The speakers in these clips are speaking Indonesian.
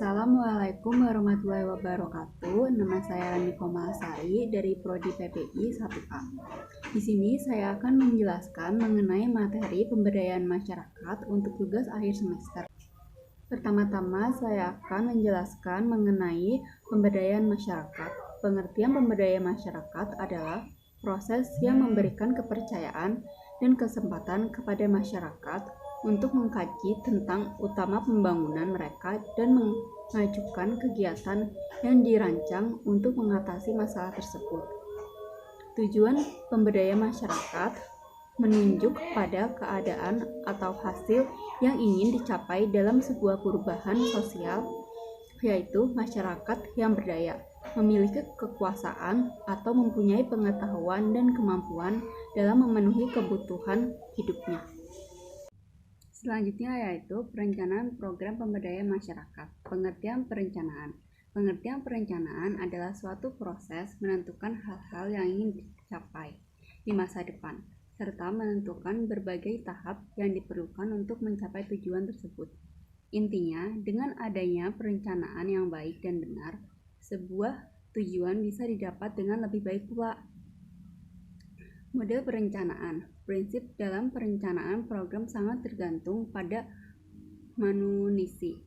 Assalamualaikum warahmatullahi wabarakatuh. Nama saya Rani Komalasari dari Prodi PPI 1A. Di sini saya akan menjelaskan mengenai materi pemberdayaan masyarakat untuk tugas akhir semester. Pertama-tama saya akan menjelaskan mengenai pemberdayaan masyarakat. Pengertian pemberdayaan masyarakat adalah proses yang memberikan kepercayaan dan kesempatan kepada masyarakat untuk mengkaji tentang utama pembangunan mereka dan mengajukan kegiatan yang dirancang untuk mengatasi masalah tersebut. Tujuan pemberdayaan masyarakat menunjuk pada keadaan atau hasil yang ingin dicapai dalam sebuah perubahan sosial, yaitu masyarakat yang berdaya, memiliki kekuasaan atau mempunyai pengetahuan dan kemampuan dalam memenuhi kebutuhan hidupnya. Selanjutnya yaitu perencanaan program pemberdayaan masyarakat. Pengertian perencanaan. Pengertian perencanaan adalah suatu proses menentukan hal-hal yang ingin dicapai di masa depan, serta menentukan berbagai tahap yang diperlukan untuk mencapai tujuan tersebut. Intinya, dengan adanya perencanaan yang baik dan benar, sebuah tujuan bisa didapat dengan lebih baik pula. Model perencanaan. Prinsip dalam perencanaan program sangat tergantung pada manunisasi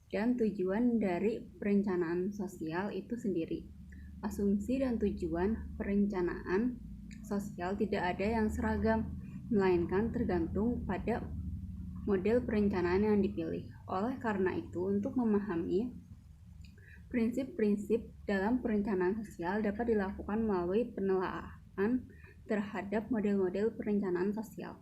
dan tujuan dari perencanaan sosial itu sendiri. Asumsi dan tujuan perencanaan sosial tidak ada yang seragam, melainkan tergantung pada model perencanaan yang dipilih. Oleh karena itu, untuk memahami prinsip-prinsip dalam perencanaan sosial dapat dilakukan melalui penelaahan terhadap model-model perencanaan sosial.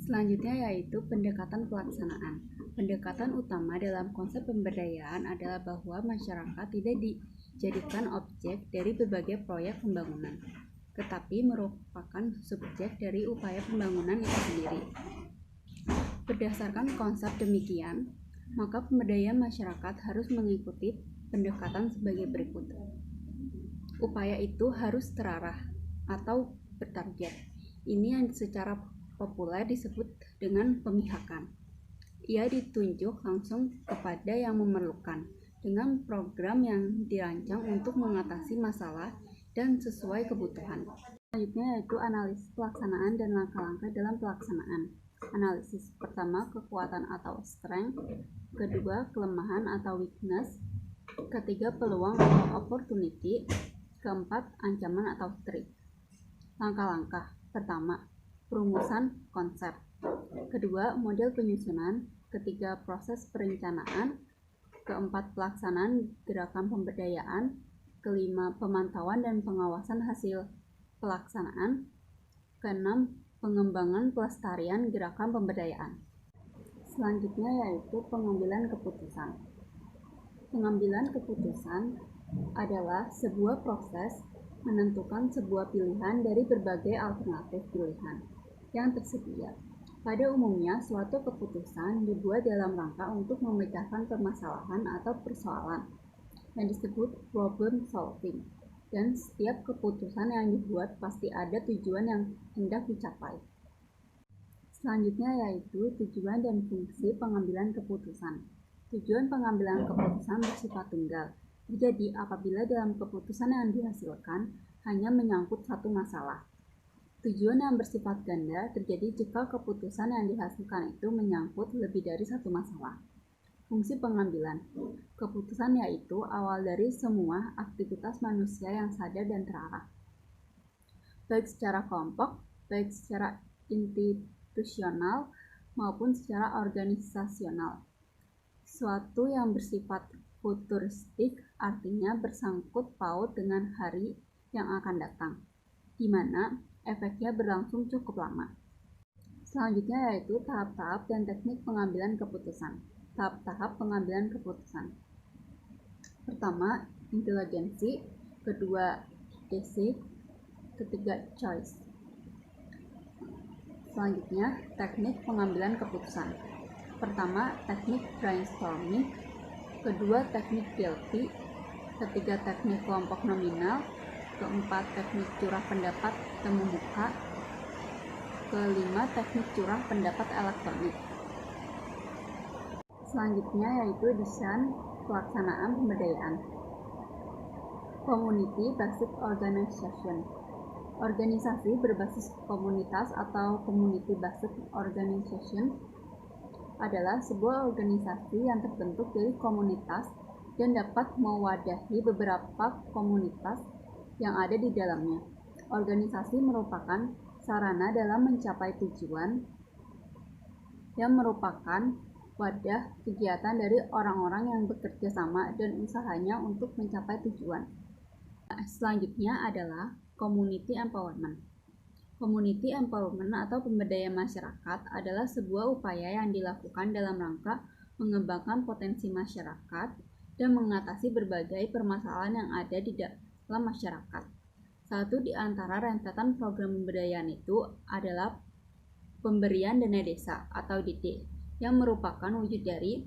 Selanjutnya yaitu pendekatan pelaksanaan. Pendekatan utama dalam konsep pemberdayaan adalah bahwa masyarakat tidak dijadikan objek dari berbagai proyek pembangunan, tetapi merupakan subjek dari upaya pembangunan itu sendiri. Berdasarkan konsep demikian, maka pemberdayaan masyarakat harus mengikuti pendekatan sebagai berikut. Upaya itu harus terarah atau bertarget. Ini yang secara populer disebut dengan pemihakan. Ia ditunjuk langsung kepada yang memerlukan dengan program yang dirancang untuk mengatasi masalah dan sesuai kebutuhan. Selanjutnya yaitu analisis pelaksanaan dan langkah-langkah dalam pelaksanaan. Analisis pertama, kekuatan atau strength, kedua, kelemahan atau weakness, ketiga, peluang atau opportunity, keempat, ancaman atau threat. Langkah-langkah. Pertama, perumusan konsep. Kedua, model penyusunan. Ketiga, proses perencanaan. Keempat, pelaksanaan gerakan pemberdayaan. Kelima, pemantauan dan pengawasan hasil pelaksanaan. Keenam, pengembangan pelestarian gerakan pemberdayaan. Selanjutnya yaitu pengambilan keputusan. Pengambilan keputusan adalah sebuah proses menentukan sebuah pilihan dari berbagai alternatif pilihan yang tersedia. Pada umumnya, suatu keputusan dibuat dalam rangka untuk memecahkan permasalahan atau persoalan yang disebut problem solving, dan setiap keputusan yang dibuat pasti ada tujuan yang hendak dicapai. Selanjutnya yaitu tujuan dan fungsi pengambilan keputusan. Tujuan pengambilan keputusan bersifat tunggal. Jadi, apabila dalam keputusan yang dihasilkan hanya menyangkut satu masalah. Tujuan yang bersifat ganda terjadi jika keputusan yang dihasilkan itu menyangkut lebih dari satu masalah. Fungsi pengambilan keputusan yaitu awal dari semua aktivitas manusia yang sadar dan terarah, baik secara kelompok, baik secara institusional, maupun secara organisasional. Suatu yang bersifat futuristik artinya bersangkut paut dengan hari yang akan datang, di mana efeknya berlangsung cukup lama. Selanjutnya yaitu tahap-tahap dan teknik pengambilan keputusan. Tahap-tahap pengambilan keputusan. Pertama, inteligensi. Kedua, decide. Ketiga, choice. Selanjutnya, teknik pengambilan keputusan. Pertama, teknik brainstorming. Kedua, teknik Delphi. Ketiga, teknik kelompok nominal. Keempat, teknik curah pendapat temu muka. Kelima, teknik curah pendapat elektronik. Selanjutnya yaitu desain pelaksanaan pemberdayaan. Community Based Organization. Organisasi berbasis komunitas atau Community Based Organization adalah sebuah organisasi yang terbentuk dari komunitas dan dapat mewadahi beberapa komunitas yang ada di dalamnya. Organisasi merupakan sarana dalam mencapai tujuan yang merupakan wadah kegiatan dari orang-orang yang bekerja sama dan usahanya untuk mencapai tujuan. Selanjutnya adalah Community Empowerment. Community Empowerment atau pemberdayaan masyarakat adalah sebuah upaya yang dilakukan dalam rangka mengembangkan potensi masyarakat dan mengatasi berbagai permasalahan yang ada di dalam masyarakat. Satu di antara rentetan program pemberdayaan itu adalah pemberian dana desa atau DD, yang merupakan wujud dari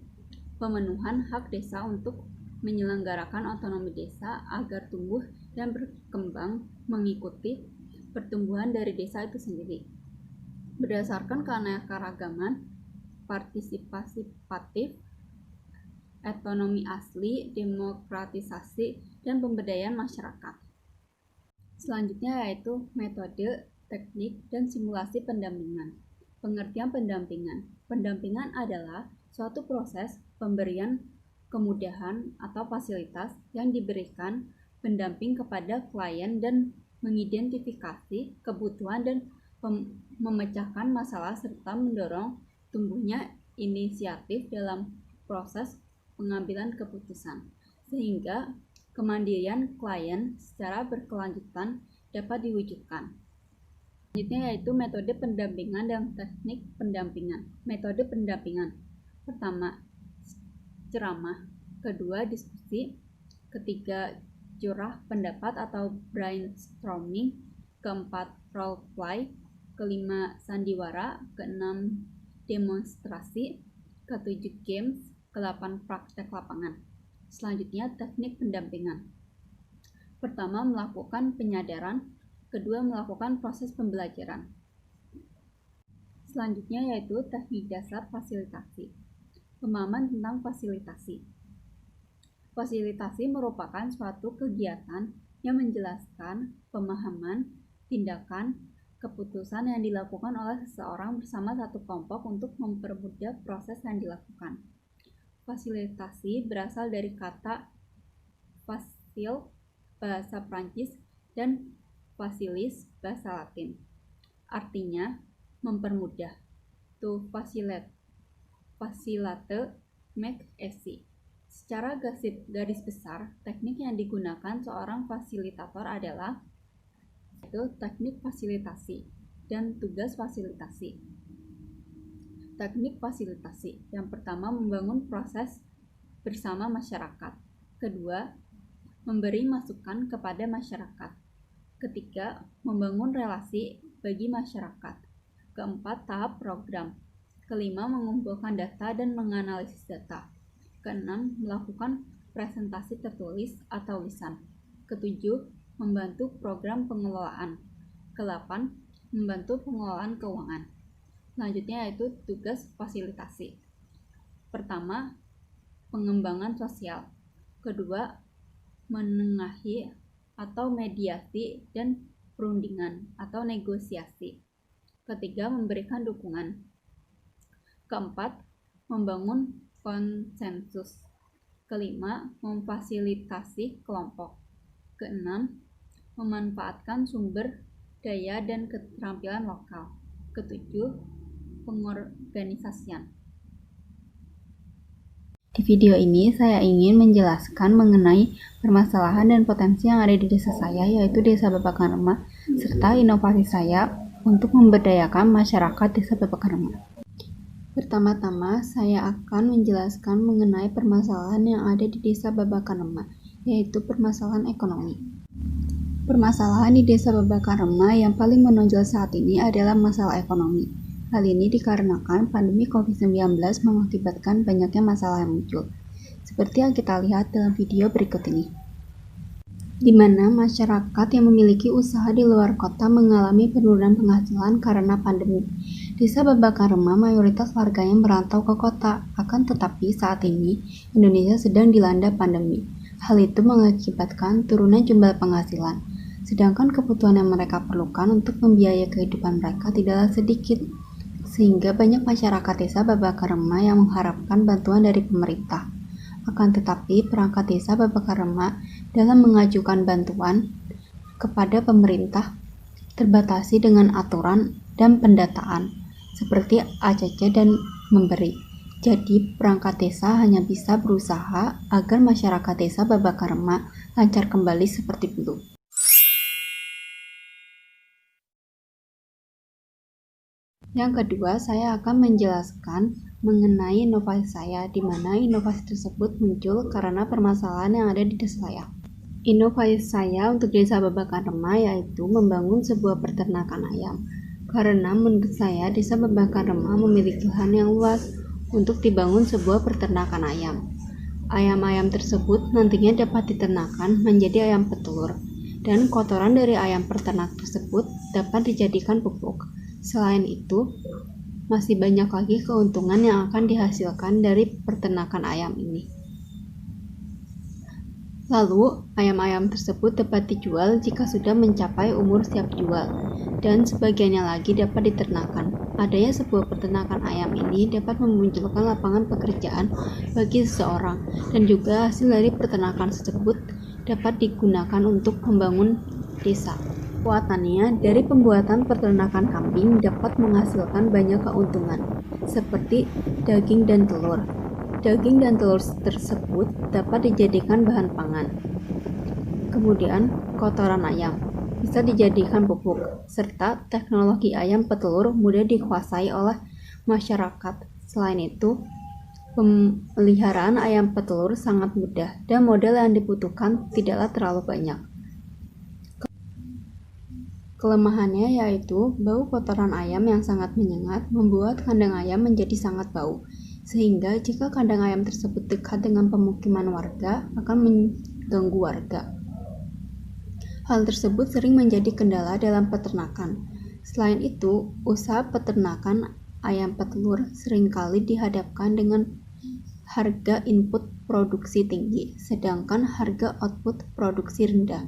pemenuhan hak desa untuk menyelenggarakan otonomi desa agar tumbuh dan berkembang mengikuti pertumbuhan dari desa itu sendiri. Berdasarkan keanekaragaman, partisipatif, otonomi asli, demokratisasi, dan pemberdayaan masyarakat. Selanjutnya yaitu metode, teknik, dan simulasi pendampingan. Pengertian pendampingan. Pendampingan adalah suatu proses pemberian kemudahan atau fasilitas yang diberikan pendamping kepada klien dan mengidentifikasi kebutuhan dan memecahkan masalah serta mendorong tumbuhnya inisiatif dalam proses pengambilan keputusan sehingga kemandirian klien secara berkelanjutan dapat diwujudkan. Selanjutnya yaitu metode pendampingan dan teknik pendampingan. Metode pendampingan. Pertama, ceramah. Kedua, diskusi. Ketiga, curah pendapat atau brainstorming. Keempat, role play. Kelima, sandiwara. Keenam, demonstrasi. Ketujuh, games. Kedelapan, praktek lapangan. Selanjutnya, teknik pendampingan. Pertama, melakukan penyadaran. Kedua, melakukan proses pembelajaran. Selanjutnya yaitu teknik dasar fasilitasi. Pemahaman tentang fasilitasi. Fasilitasi merupakan suatu kegiatan yang menjelaskan pemahaman, tindakan, keputusan yang dilakukan oleh seseorang bersama satu kelompok untuk mempermudah proses yang dilakukan. Fasilitasi berasal dari kata facile, bahasa Prancis, dan facilis, bahasa Latin. Artinya, mempermudah. To facilitate, make easy. Secara garis besar, teknik yang digunakan seorang fasilitator adalah yaitu teknik fasilitasi dan tugas fasilitasi. Teknik fasilitasi. Yang pertama, membangun proses bersama masyarakat. Kedua, memberi masukan kepada masyarakat. Ketiga, membangun relasi bagi masyarakat. Keempat, tahap program. Kelima, mengumpulkan data dan menganalisis data. Keenam, melakukan presentasi tertulis atau lisan. Ketujuh, membantu program pengelolaan. Kedelapan, membantu pengelolaan keuangan. Selanjutnya yaitu tugas fasilitasi. Pertama, pengembangan sosial. Kedua, menengahi atau mediasi dan perundingan atau negosiasi. Ketiga, memberikan dukungan. Keempat, membangun konsensus. Kelima, memfasilitasi kelompok. Keenam, memanfaatkan sumber daya dan keterampilan lokal. Ketujuh, pengorganisasian. Di video ini saya ingin menjelaskan mengenai permasalahan dan potensi yang ada di desa saya, yaitu Desa Babakan Remah, serta inovasi saya untuk memberdayakan masyarakat Desa Babakan Remah. Pertama-tama, saya akan menjelaskan mengenai permasalahan yang ada di Desa Babakan Remah, yaitu permasalahan ekonomi. Permasalahan di Desa Babakan Remah yang paling menonjol saat ini adalah masalah ekonomi. Hal ini dikarenakan pandemi COVID-19 mengakibatkan banyaknya masalah yang muncul, seperti yang kita lihat dalam video berikut ini. di mana masyarakat yang memiliki usaha di luar kota mengalami penurunan penghasilan karena pandemi. Desa Babakan mayoritas warganya merantau ke kota, akan tetapi saat ini Indonesia sedang dilanda pandemi. Hal itu mengakibatkan turunan jumlah penghasilan, sedangkan kebutuhan yang mereka perlukan untuk membiayai kehidupan mereka tidaklah sedikit, sehingga banyak masyarakat desa Babakan yang mengharapkan bantuan dari pemerintah. Akan tetapi, perangkat desa Babakan dalam mengajukan bantuan kepada pemerintah terbatasi dengan aturan dan pendataan, seperti ACC dan memberi. Jadi, perangkat desa hanya bisa berusaha agar masyarakat desa Babakan lancar kembali seperti dulu. Yang kedua, saya akan menjelaskan mengenai inovasi saya, di mana inovasi tersebut muncul karena permasalahan yang ada di desa saya. Inovasi saya untuk desa Babakan yaitu membangun sebuah peternakan ayam. Karena menurut saya, desa Babakan memiliki lahan yang luas untuk dibangun sebuah peternakan ayam. Ayam-ayam tersebut nantinya dapat diternakan menjadi ayam petelur, dan kotoran dari ayam peternak tersebut dapat dijadikan pupuk. Selain itu, masih banyak lagi keuntungan yang akan dihasilkan dari peternakan ayam ini. Lalu, ayam-ayam tersebut dapat dijual jika sudah mencapai umur siap jual, dan sebagiannya lagi dapat diternakan. Adanya sebuah peternakan ayam ini dapat memunculkan lapangan pekerjaan bagi seseorang, dan juga hasil dari peternakan tersebut dapat digunakan untuk membangun desa. Kekuatannya dari pembuatan peternakan kambing dapat menghasilkan banyak keuntungan, seperti daging dan telur. Daging dan telur tersebut dapat dijadikan bahan pangan. Kemudian, kotoran ayam bisa dijadikan pupuk, serta teknologi ayam petelur mudah dikuasai oleh masyarakat. Selain itu, pemeliharaan ayam petelur sangat mudah dan modal yang dibutuhkan tidaklah terlalu banyak. Kelemahannya yaitu bau kotoran ayam yang sangat menyengat membuat kandang ayam menjadi sangat bau, sehingga jika kandang ayam tersebut dekat dengan pemukiman warga akan mengganggu warga. Hal tersebut sering menjadi kendala dalam peternakan. Selain itu, usaha peternakan ayam petelur seringkali dihadapkan dengan harga input produksi tinggi, sedangkan harga output produksi rendah.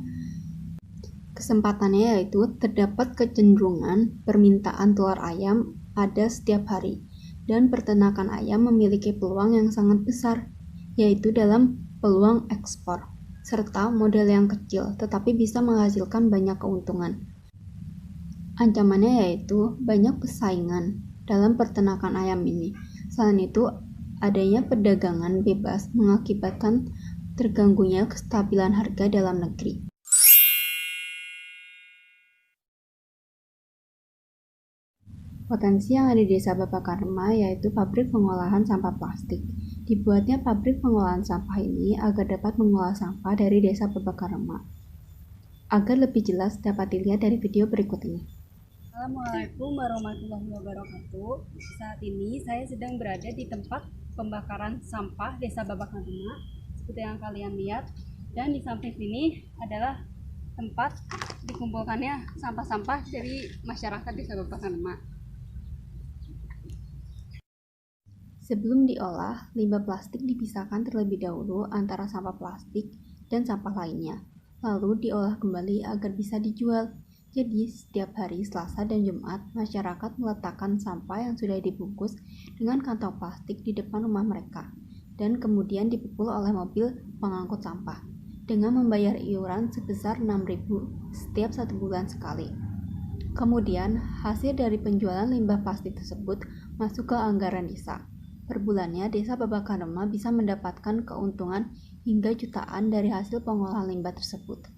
Kesempatannya yaitu terdapat kecenderungan permintaan telur ayam ada setiap hari, dan peternakan ayam memiliki peluang yang sangat besar, yaitu dalam peluang ekspor, serta modal yang kecil tetapi bisa menghasilkan banyak keuntungan. Ancamannya yaitu banyak persaingan dalam peternakan ayam ini. Selain itu, adanya perdagangan bebas mengakibatkan terganggunya kestabilan harga dalam negeri. Potensi yang ada di desa Babakan yaitu pabrik pengolahan sampah plastik. Dibuatnya pabrik pengolahan sampah ini agar dapat mengolah sampah dari desa Babakan. Agar lebih jelas dapat dilihat dari video berikut ini. Assalamualaikum warahmatullahi wabarakatuh. Saat ini saya sedang berada di tempat pembakaran sampah desa Babakan seperti yang kalian lihat, dan di samping sini adalah tempat dikumpulkannya sampah-sampah dari masyarakat desa Babakan. Sebelum diolah, limbah plastik dipisahkan terlebih dahulu antara sampah plastik dan sampah lainnya, lalu diolah kembali agar bisa dijual. Jadi, setiap hari Selasa dan Jumat, masyarakat meletakkan sampah yang sudah dibungkus dengan kantong plastik di depan rumah mereka, dan kemudian dipukul oleh mobil pengangkut sampah, dengan membayar iuran sebesar 6.000 setiap 1 bulan sekali. Kemudian, hasil dari penjualan limbah plastik tersebut masuk ke anggaran desa. Per bulannya, desa Babakan bisa mendapatkan keuntungan hingga jutaan dari hasil pengolahan limbah tersebut.